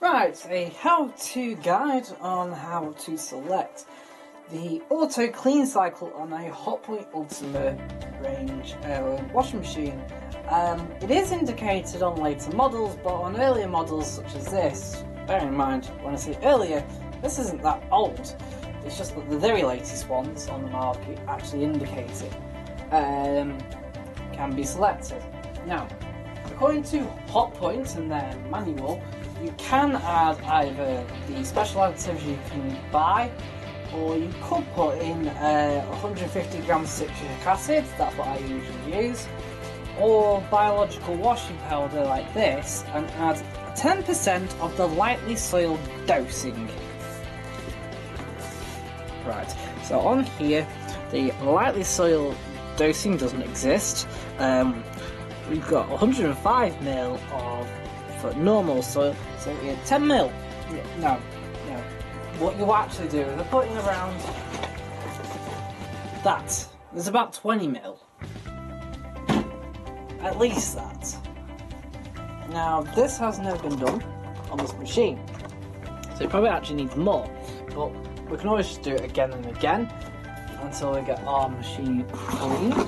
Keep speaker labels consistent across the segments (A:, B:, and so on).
A: Right, a how-to guide on how to select the auto clean cycle on a Hotpoint Ultima range washing machine. It is indicated on later models, but on earlier models such as this, bear in mind when I say earlier, this isn't that old. It's just that the very latest ones on the market actually indicate it can be selected. Now, according to Hotpoint and their manual, you can add either the special additives you can buy, or you could put in 150 grams citric acid, that's what I usually use, or biological washing powder like this, and add 10% of the lightly soiled dosing. Right, so on here, the lightly soiled dosing doesn't exist. We've got 105ml for normal soil, so 10ml. No. What you actually do is putting around that. There's about 20ml. At least that. Now, this has never been done on this machine, so it probably actually needs more, but we can always just do it again and again until we get our machine clean. In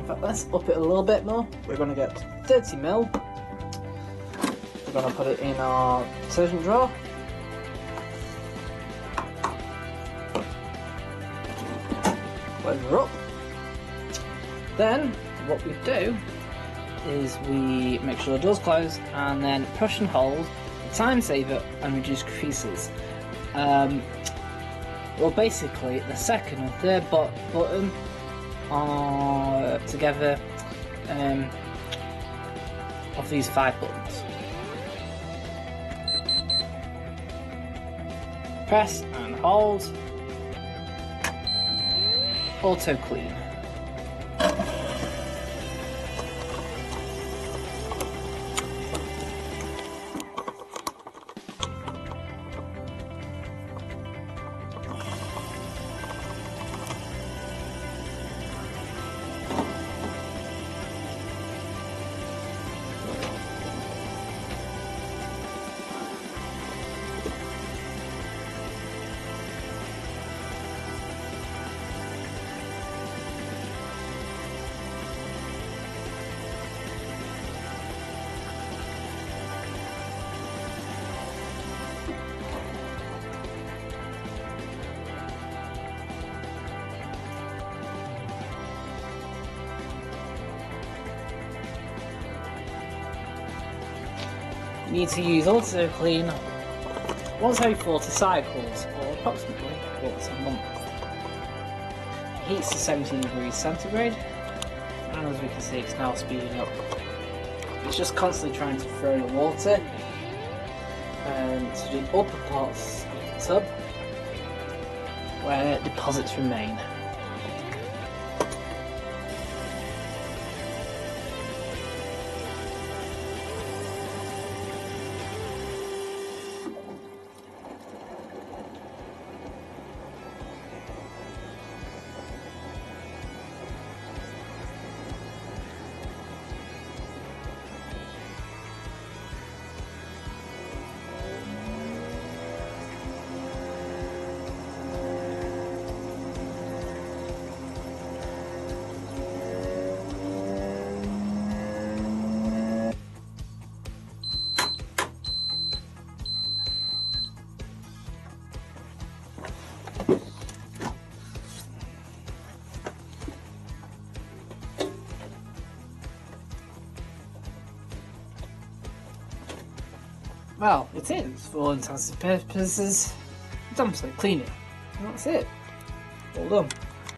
A: fact, let's up it a little bit more. We're going to get 30ml. We're going to put it in our detergent drawer. Close her up. Then what we do is we make sure the door's closed and then push and hold, time saver and reduce creases. Well, basically the second and third button are together of these 5 buttons. Press and hold. Auto clean. You need to use auto clean once every 40 cycles, or approximately once a month. It heats to 17 degrees centigrade, and as we can see, it's now speeding up. It's just constantly trying to throw the water to the upper parts of the tub where deposits remain. Well, it is, for all intents and purposes, done, so clean it. And that's it. All done.